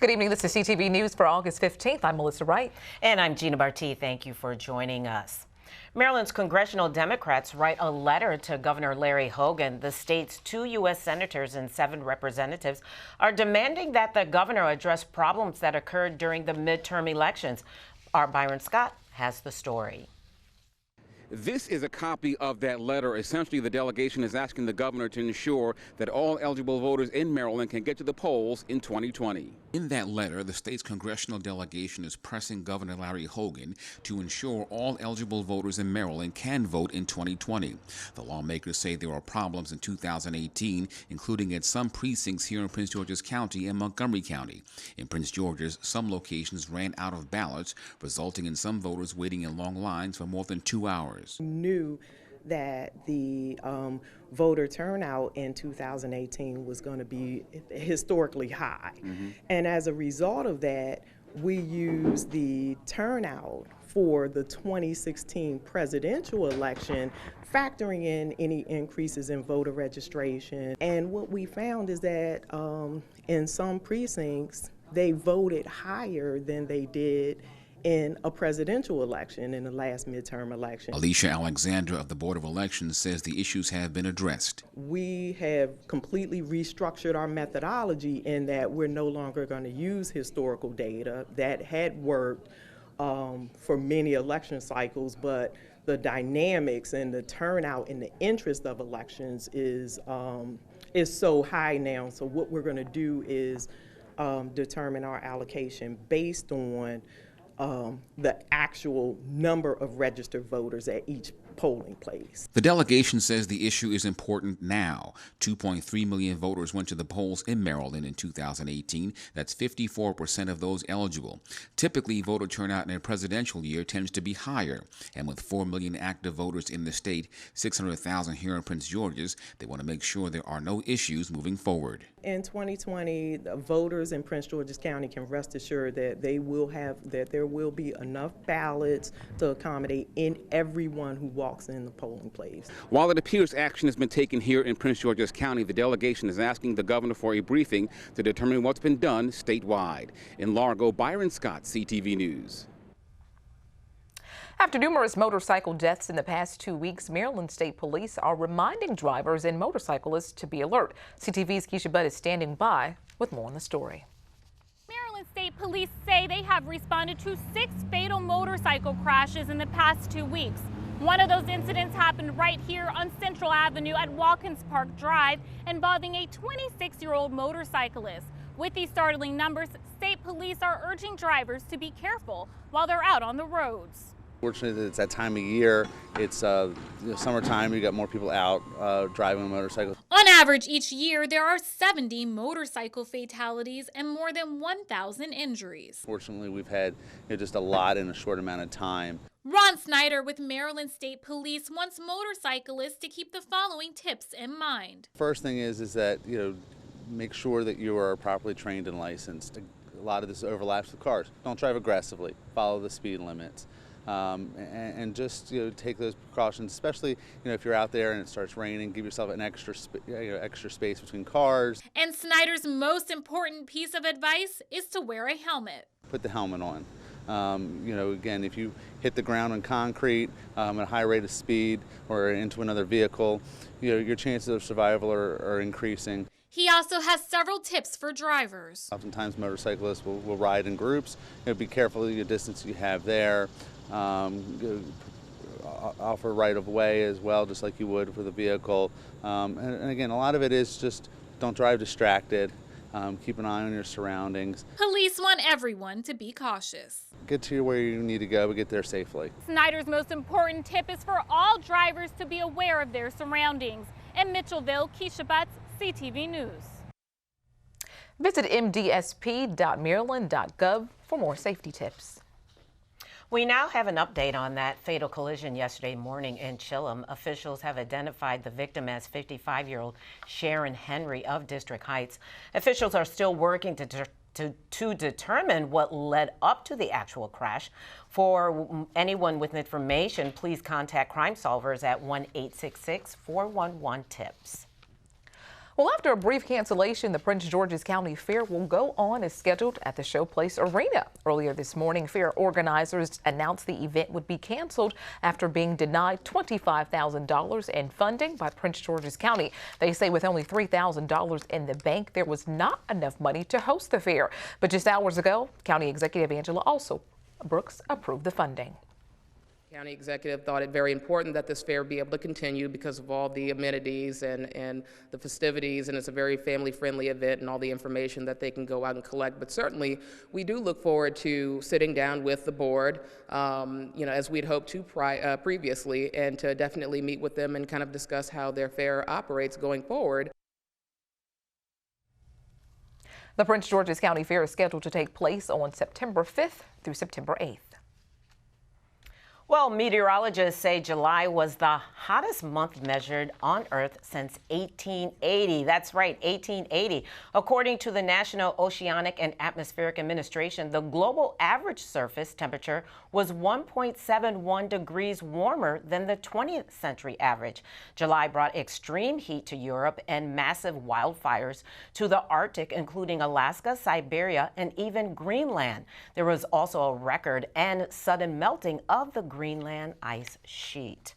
Good evening. This is CTV News for August 15th. I'm Melissa Wright. And I'm Gina Barty. Thank you for joining us. Maryland's congressional Democrats write a letter to Governor Larry Hogan. The state's 2 U.S. senators and 7 representatives are demanding that the governor address problems that occurred during the midterm elections. Our Byron Scott has the story. This is a copy of that letter. Essentially, the delegation is asking the governor to ensure that all eligible voters in Maryland can get to the polls in 2020. In that letter, the state's congressional delegation is pressing Governor Larry Hogan to ensure all eligible voters in Maryland can vote in 2020. The lawmakers say there are problems in 2018, including at some precincts here in Prince George's County and Montgomery County. In Prince George's, some locations ran out of ballots, resulting in some voters waiting in long lines for more than 2 hours. Knew that the voter turnout in 2018 was going to be historically high. And as a result of that, we used the turnout for the 2016 presidential election, factoring in any increases in voter registration. And what we found is that in some precincts, they voted higher than they did in a presidential election in the last midterm election. Alicia Alexander of the Board of Elections says the issues have been addressed. We have completely restructured our methodology in that we're no longer going to use historical data that had worked for many election cycles, but the dynamics and the turnout and the interest of elections is so high now. So what we're going to do is determine our allocation based on the actual number of registered voters at each polling place. The delegation says the issue is important now. 2.3 million voters went to the polls in Maryland in 2018. That's 54% of those eligible. Typically, voter turnout in a presidential year tends to be higher. And with 4 million active voters in the state, 600,000 here in Prince George's, they want to make sure there are no issues moving forward. In 2020, the voters in Prince George's County can rest assured that there will be enough ballots to accommodate everyone who walks in the polling place. While it appears action has been taken here in Prince George's County, the delegation is asking the governor for a briefing to determine what's been done statewide. In Largo, Byron Scott, CTV News. After numerous motorcycle deaths in the past 2 weeks, Maryland State Police are reminding drivers and motorcyclists to be alert. CTV's Keisha Budd is standing by with more on the story. Maryland State Police say they have responded to 6 fatal motorcycle crashes in the past 2 weeks. One of those incidents happened right here on Central Avenue at Watkins Park Drive, involving a 26-year-old motorcyclist. With these startling numbers, state police are urging drivers to be careful while they're out on the roads. Fortunately, it's that time of year. It's summertime. You got more people out driving motorcycles. On average, each year there are 70 motorcycle fatalities and more than 1,000 injuries. Fortunately, we've had just a lot in a short amount of time. Ron Snyder with Maryland State Police wants motorcyclists to keep the following tips in mind. First thing is that make sure that you are properly trained and licensed. A lot of this overlaps with cars. Don't drive aggressively. Follow the speed limits. And just take those precautions, especially if you're out there and it starts raining. Give yourself an extra space between cars. And Snyder's most important piece of advice is to wear a helmet. Put the helmet on. Again, if you hit the ground on concrete at a high rate of speed or into another vehicle, your chances of survival are increasing. He also has several tips for drivers. Oftentimes motorcyclists will ride in groups. Be careful of the distance you have there. Offer right of way as well, just like you would for the vehicle. And again, a lot of it is just don't drive distracted. Keep an eye on your surroundings. Police want everyone to be cautious. Get to where you need to go, but get there safely. Snyder's most important tip is for all drivers to be aware of their surroundings. In Mitchellville, Keisha Budd, CTV News. Visit mdsp.maryland.gov for more safety tips. We now have an update on that fatal collision yesterday morning in Chillum. Officials have identified the victim as 55-year-old Sharon Henry of District Heights. Officials are still working to determine what led up to the actual crash. For anyone with information, please contact Crime Solvers at 1-866-411-TIPS. Well, after a brief cancellation, the Prince George's County Fair will go on as scheduled at the Showplace Arena. Earlier this morning, fair organizers announced the event would be canceled after being denied $25,000 in funding by Prince George's County. They say with only $3,000 in the bank, there was not enough money to host the fair. But just hours ago, County Executive Angela Brooks approved the funding. County executive thought it very important that this fair be able to continue because of all the amenities and the festivities, and it's a very family-friendly event and all the information that they can go out and collect. But certainly, we do look forward to sitting down with the board, as we'd hoped to previously, and to definitely meet with them and kind of discuss how their fair operates going forward. The Prince George's County Fair is scheduled to take place on September 5th through September 8th. Well, meteorologists say July was the hottest month measured on Earth since 1880. That's right, 1880. According to the National Oceanic and Atmospheric Administration, the global average surface temperature was 1.71 degrees warmer than the 20th century average. July brought extreme heat to Europe and massive wildfires to the Arctic, including Alaska, Siberia, and even Greenland. There was also a record and sudden melting of the Greenland ice sheet.